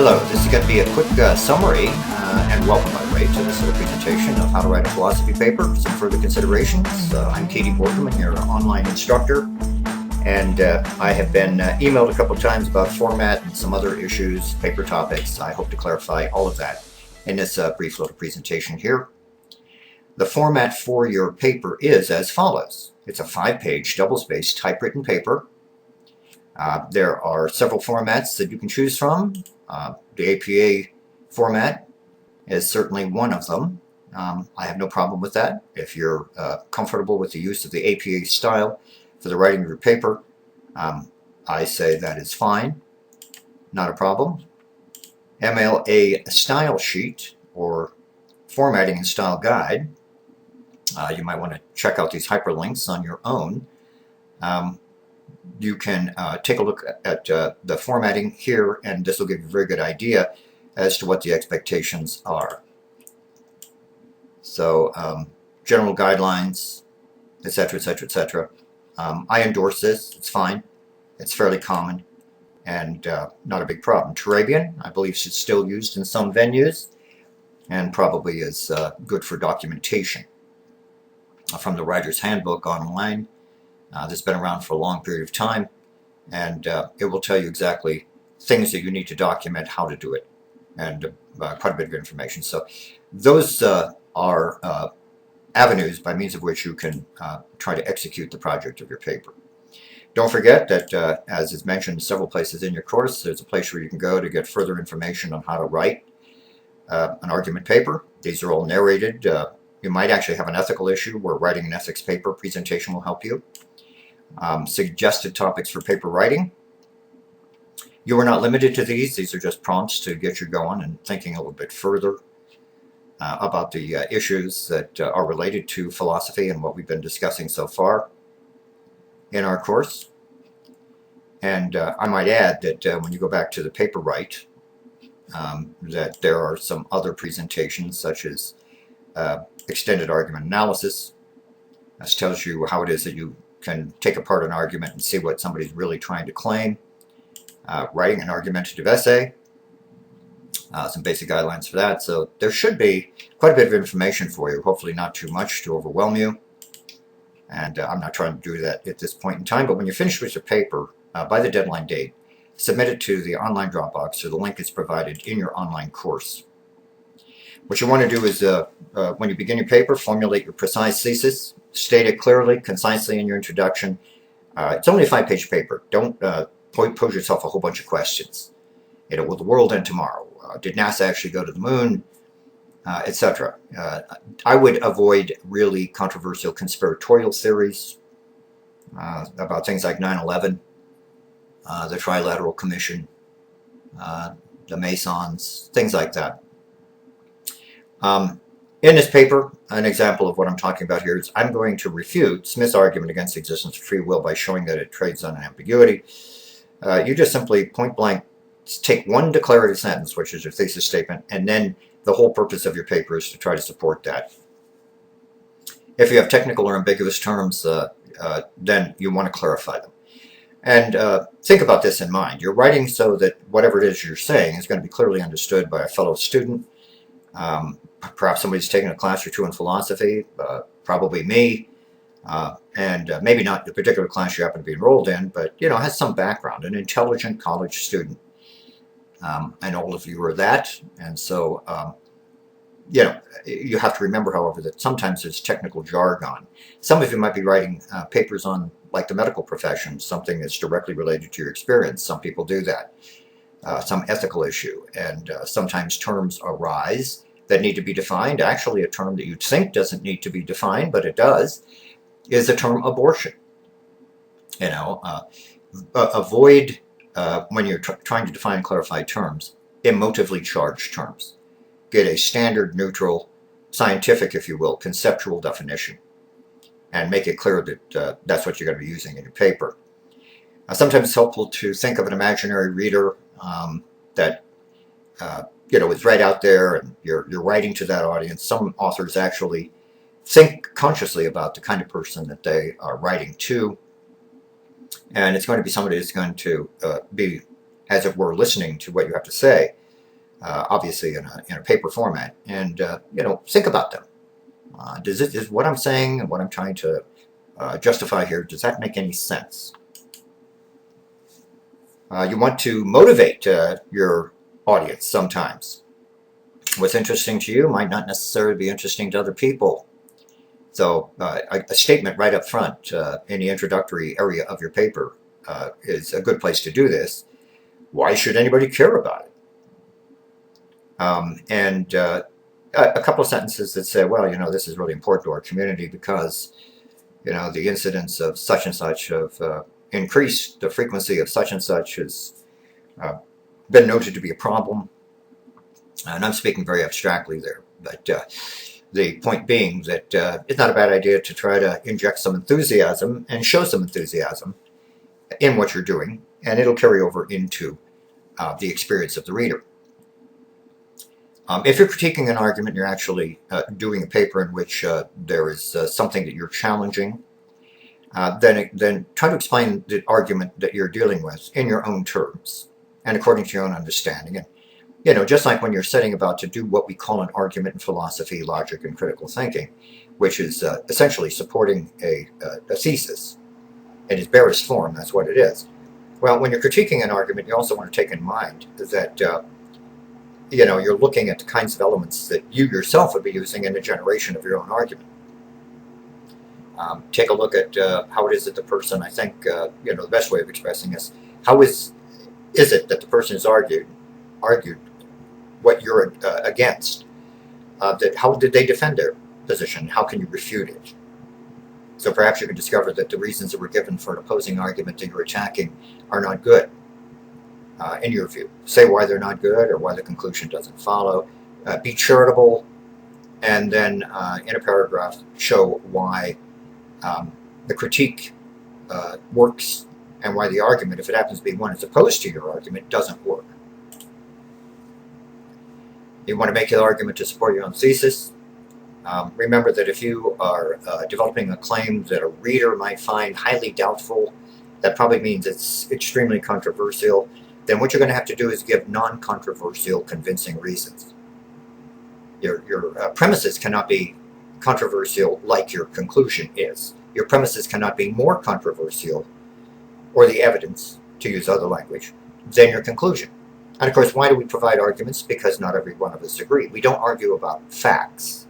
Hello, this is going to be a quick summary and welcome, by the way, to this little presentation of how to write a philosophy paper. Some further considerations. I'm Borcoman, your online instructor, and I have been emailed a couple of times about format and some other issues, paper topics. I hope to clarify all of that in this brief little presentation here. The format for your paper is as follows. It's a 5-page double-spaced typewritten paper. There are several formats that you can choose from. The APA format is certainly one of them. I have no problem with that. If you're comfortable with the use of the APA style for the writing of your paper, I say that is fine. Not a problem. MLA style sheet or formatting and style guide. You might want to check out these hyperlinks on your own. You can take a look at the formatting here, and this will give you a very good idea as to what the expectations are. So, general guidelines, etc., etc., etc. I endorse this. It's fine. It's fairly common and not a big problem. Turabian, I believe, is still used in some venues and probably is good for documentation. From the Writer's Handbook online, that's been around for a long period of time, and it will tell you exactly things that you need to document, how to do it, and quite a bit of information. So those are avenues by means of which you can try to execute the project of your paper. Don't forget that, as is mentioned several places in your course, there's a place where you can go to get further information on how to write an argument paper. These are all narrated. You might actually have an ethical issue where writing an ethics paper presentation will help you. Suggested topics for paper writing. You are not limited to these. These are just prompts to get you going and thinking a little bit further about the issues that are related to philosophy and what we've been discussing so far in our course. And I might add that when you go back to the paper write, that there are some other presentations such as extended argument analysis. This tells you how it is that you can take apart an argument and see what somebody's really trying to claim. Writing an argumentative essay, some basic guidelines for that. So there should be quite a bit of information for you, hopefully not too much to overwhelm you. And I'm not trying to do that at this point in time, but when you're finished with your paper, by the deadline date, submit it to the online Dropbox, so the link is provided in your online course. What you want to do is, when you begin your paper, formulate your precise thesis, state it clearly, concisely in your introduction. It's only a 5-page paper. Don't pose yourself a whole bunch of questions. Will the world end tomorrow? Did NASA actually go to the moon? Etc. I would avoid really controversial conspiratorial theories about things like 9/11, the Trilateral Commission, the Masons, things like that. In this paper, an example of what I'm talking about here is I'm going to refute Smith's argument against the existence of free will by showing that it trades on an ambiguity. You just simply point blank take one declarative sentence, which is your thesis statement, and then the whole purpose of your paper is to try to support that. If you have technical or ambiguous terms, then you want to clarify them. And think about this in mind. You're writing so that whatever it is you're saying is going to be clearly understood by a fellow student. Perhaps somebody's taken a class or two in philosophy, probably me, and maybe not the particular class you happen to be enrolled in, but has some background, an intelligent college student. And all of you are that, and so you have to remember, however, that sometimes there's technical jargon. Some of you might be writing papers on, like, the medical profession, something that's directly related to your experience. Some people do that. Some ethical issue, and sometimes terms arise that need to be defined. Actually, a term that you'd think doesn't need to be defined, but it does, is the term abortion. Avoid, when you're trying to define and clarify terms, emotively charged terms. Get a standard, neutral, scientific, if you will, conceptual definition, and make it clear that that's what you're going to be using in your paper. Sometimes it's helpful to think of an imaginary reader that is right out there, and you're writing to that audience. Some authors actually think consciously about the kind of person that they are writing to, and it's going to be somebody that's going to be, as it were, listening to what you have to say. obviously in a paper format, and think about them. Is what I'm saying and what I'm trying to justify here, does that make any sense? You want to motivate your audience sometimes. What's interesting to you might not necessarily be interesting to other people. So a statement right up front in the introductory area of your paper is a good place to do this. Why should anybody care about it? And a couple of sentences that say, well, this is really important to our community because, the incidence of such and such have increased, the frequency of such and such has been noted to be a problem. And I'm speaking very abstractly there, but the point being that it's not a bad idea to try to inject some enthusiasm and show some enthusiasm in what you're doing, and it'll carry over into the experience of the reader. If you're critiquing an argument, you're actually doing a paper in which there is something that you're challenging, then try to explain the argument that you're dealing with in your own terms and according to your own understanding. And just like when you're setting about to do what we call an argument in philosophy, logic, and critical thinking, which is essentially supporting a thesis in its barest form, that's what it is. Well, when you're critiquing an argument, you also want to take in mind that you're looking at the kinds of elements that you yourself would be using in the generation of your own argument. Take a look at how it is that the person, I think, the best way of expressing this, how is it that the person has argued what you're against? How did they defend their position? How can you refute it? So perhaps you can discover that the reasons that were given for an opposing argument that you're attacking are not good, in your view. Say why they're not good or why the conclusion doesn't follow. Be charitable, and then in a paragraph show why the critique works and why the argument, if it happens to be one as opposed to your argument, doesn't work. You want to make your argument to support your own thesis. Remember that if you are developing a claim that a reader might find highly doubtful, that probably means it's extremely controversial. Then what you're going to have to do is give non-controversial, convincing reasons. Your premises cannot be controversial like your conclusion is. Your premises cannot be more controversial, or the evidence, to use other language, than your conclusion. And of course, why do we provide arguments? Because not every one of us agree. We don't argue about facts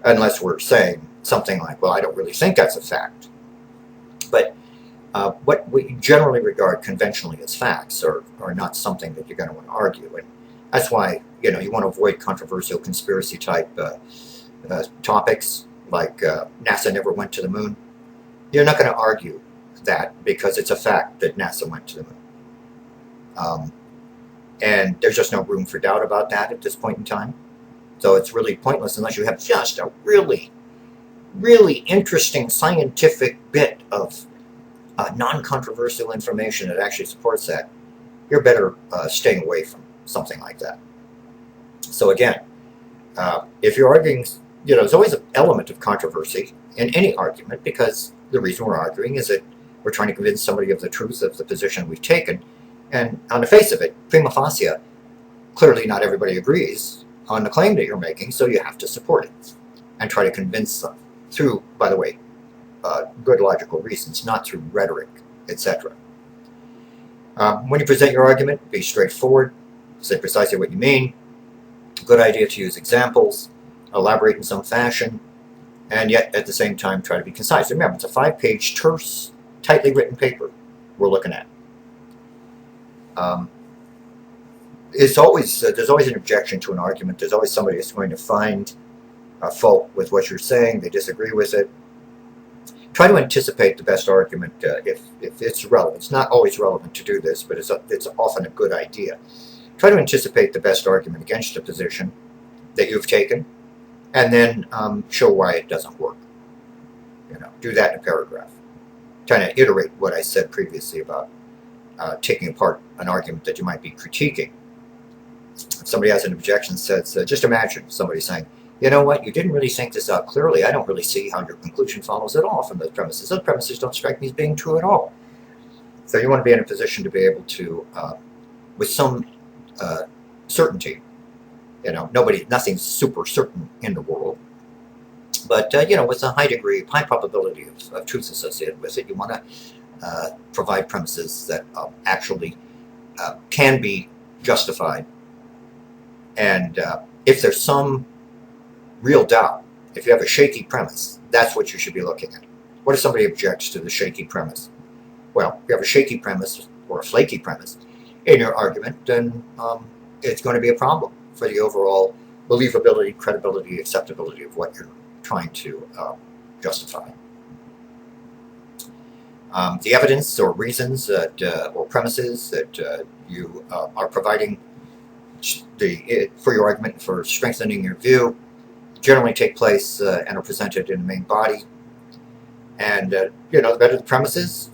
unless we're saying something like, well, I don't really think that's a fact. But what we generally regard conventionally as facts are not something that you're going to want to argue. And that's why you want to avoid controversial conspiracy type topics like NASA never went to the moon. You're not going to argue that because it's a fact that NASA went to the moon. And there's just no room for doubt about that at this point in time. So it's really pointless unless you have just a really, really interesting scientific bit of non-controversial information that actually supports that. You're better staying away from something like that. So again, if you're arguing, there's always an element of controversy in any argument because the reason we're arguing is that we're trying to convince somebody of the truth of the position we've taken. And on the face of it, prima facie, clearly not everybody agrees on the claim that you're making, so you have to support it and try to convince them through, by the way, good logical reasons, not through rhetoric, etc. When you present your argument, be straightforward, say precisely what you mean. Good idea to use examples, elaborate in some fashion, and yet at the same time try to be concise. Remember, it's a 5-page, terse, tightly written paper we're looking at. There's always an objection to an argument. There's always somebody that's going to find a fault with what you're saying. They disagree with it. Try to anticipate the best argument if it's relevant. It's not always relevant to do this, but it's often a good idea. Try to anticipate the best argument against the position that you've taken, and then show why it doesn't work. Do that in a paragraph. Trying to iterate what I said previously about taking apart an argument that you might be critiquing. If somebody has an objection, says, just imagine somebody saying, you know what, you didn't really think this out clearly. I don't really see how your conclusion follows at all from those premises. Those premises don't strike me as being true at all. So you want to be in a position to be able to, with some certainty. Nothing's super certain in the world. But, with a high probability of truth associated with it, you want to provide premises that actually can be justified. And if there's some real doubt, if you have a shaky premise, that's what you should be looking at. What if somebody objects to the shaky premise? Well, if you have a shaky premise or a flaky premise in your argument, then it's going to be a problem for the overall believability, credibility, acceptability of what you're trying to justify. The evidence or reasons or premises that you are providing for your argument, for strengthening your view, generally take place and are presented in the main body. And, the better the premises,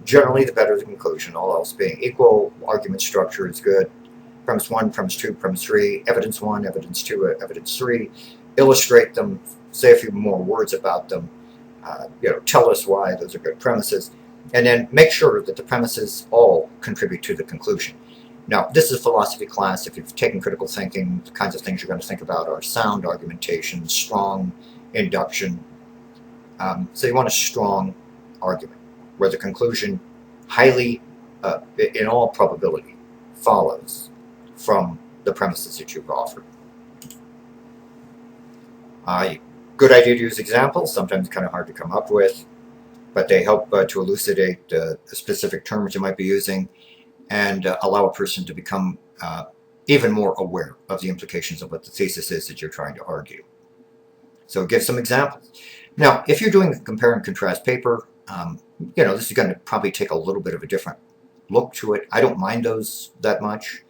generally the better the conclusion, all else being equal. Argument structure is good. Premise 1, premise 2, premise 3, evidence 1, evidence 2, evidence 3. Illustrate them, say a few more words about them, tell us why those are good premises, and then make sure that the premises all contribute to the conclusion. Now, this is a philosophy class. If you've taken critical thinking, the kinds of things you're going to think about are sound argumentation, strong induction. So you want a strong argument where the conclusion highly, in all probability, follows from the premises that you've offered. Good idea to use examples, sometimes kind of hard to come up with, but they help to elucidate the specific terms you might be using and allow a person to become even more aware of the implications of what the thesis is that you're trying to argue. So give some examples. Now, if you're doing a compare and contrast paper, this is going to probably take a little bit of a different look to it. I don't mind those that much,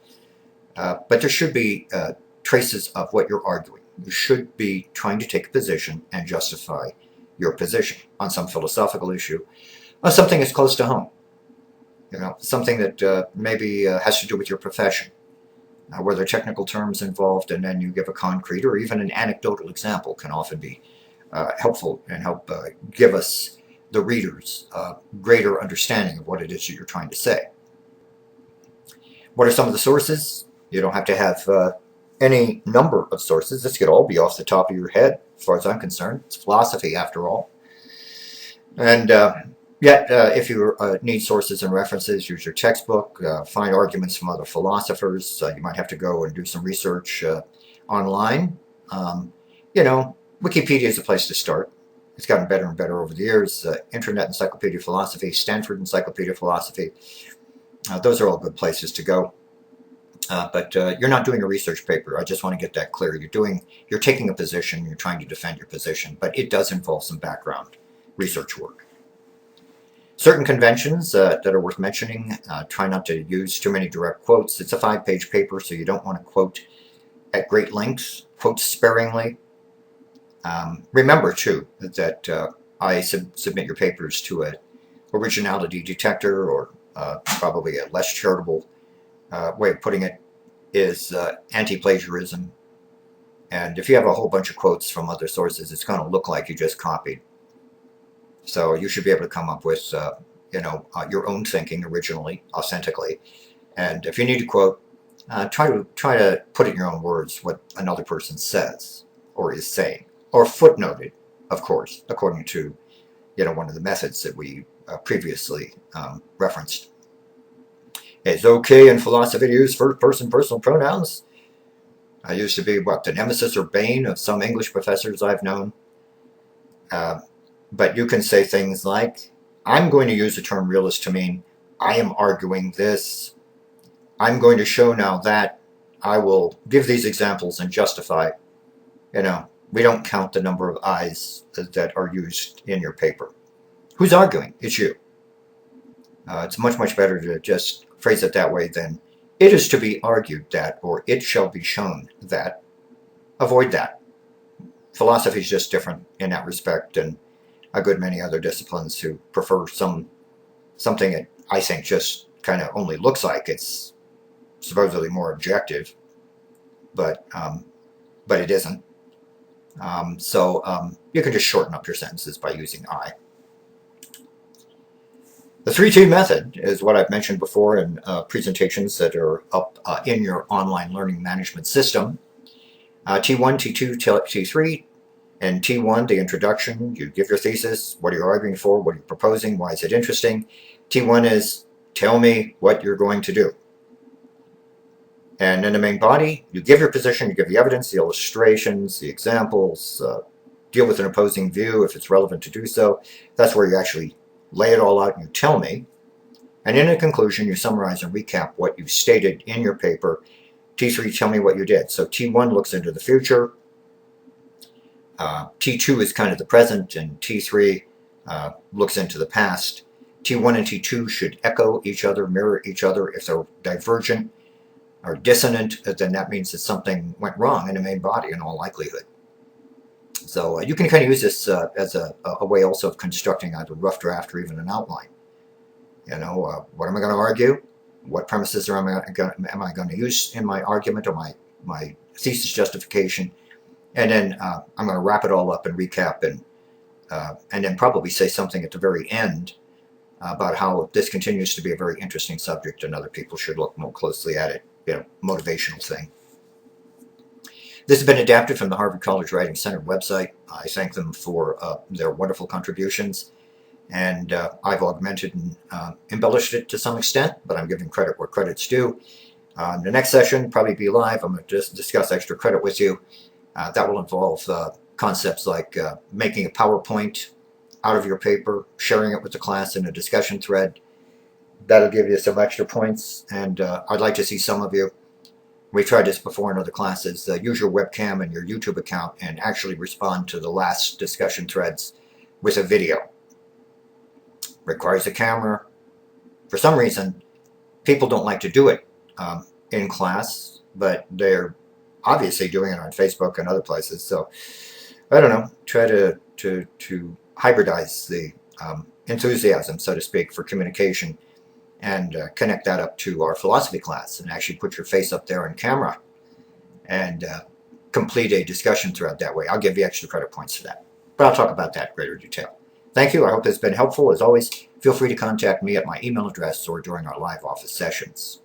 but there should be traces of what you're arguing. You should be trying to take a position and justify your position on some philosophical issue, or something that's close to home. Something that maybe has to do with your profession, where there are technical terms involved, and then you give a concrete or even an anecdotal example can often be helpful and help give us, the readers, greater understanding of what it is that you're trying to say. What are some of the sources? You don't have to have any number of sources. This could all be off the top of your head, as far as I'm concerned. It's philosophy, after all. And yet, if you need sources and references, use your textbook, find arguments from other philosophers. You might have to go and do some research online. Wikipedia is a place to start. It's gotten better and better over the years. Internet Encyclopedia of Philosophy, Stanford Encyclopedia of Philosophy. Those are all good places to go. But you're not doing a research paper. I just want to get that clear. You're taking a position, you're trying to defend your position, but it does involve some background research work. Certain conventions that are worth mentioning, try not to use too many direct quotes. It's a 5-page paper, so you don't want to quote at great lengths, quote sparingly. Remember, too, that I submit your papers to an originality detector, or probably a less charitable way of putting it is anti-plagiarism. And if you have a whole bunch of quotes from other sources, it's going to look like you just copied. So you should be able to come up with, your own thinking originally, authentically. And if you need to quote, try to put it in your own words what another person says or is saying, or footnote it, of course, according to, one of the methods that we previously referenced. It's okay in philosophy to use first-person personal pronouns. I used to be, the nemesis or bane of some English professors I've known. But you can say things like, I'm going to use the term realist to mean, I am arguing this. I'm going to show now that. I will give these examples and justify. We don't count the number of I's that are used in your paper. Who's arguing? It's you. It's much, much better to just phrase it that way than, it is to be argued that, or it shall be shown that. Avoid that. Philosophy is just different in that respect, and a good many other disciplines who prefer something that I think just kind of only looks like it's supposedly more objective, but it isn't. So you can just shorten up your sentences by using I. The 3-2 method is what I've mentioned before in presentations that are up in your online learning management system. T1, T2, T3. In T1, the introduction, you give your thesis, what are you arguing for, what are you proposing, why is it interesting. T1 is, tell me what you're going to do. And in the main body, you give your position, you give the evidence, the illustrations, the examples, deal with an opposing view if it's relevant to do so. That's where you actually lay it all out and you tell me. And in a conclusion, you summarize and recap what you stated in your paper. T3, tell me what you did. So T1 looks into the future. T2 is kind of the present, and T3 looks into the past. T1 and T2 should echo each other, mirror each other. If they're divergent or dissonant, then that means that something went wrong in the main body in all likelihood. So you can kind of use this as a way also of constructing either a rough draft or even an outline. You know, what am I going to argue? What premises am I going to use in my argument or my thesis justification? And then I'm going to wrap it all up and recap and then probably say something at the very end about how this continues to be a very interesting subject and other people should look more closely at it. You know, motivational thing. This has been adapted from the Harvard College Writing Center website. I thank them for their wonderful contributions. And I've augmented and embellished it to some extent, but I'm giving credit where credit's due. The next session, probably be live. I'm going to just discuss extra credit with you. That will involve concepts like making a PowerPoint out of your paper, sharing it with the class in a discussion thread. That'll give you some extra points, and I'd like to see some of you. We've tried this before in other classes. Use your webcam and your YouTube account and actually respond to the last discussion threads with a video. Requires a camera. For some reason, people don't like to do it in class, but they're obviously doing it on Facebook and other places. So I don't know. Try to hybridize the enthusiasm, so to speak, for communication and connect that up to our philosophy class and actually put your face up there on camera and complete a discussion thread that way. I'll give you extra credit points for that. But I'll talk about that in greater detail. Thank you. I hope this has been helpful. As always, feel free to contact me at my email address or during our live office sessions.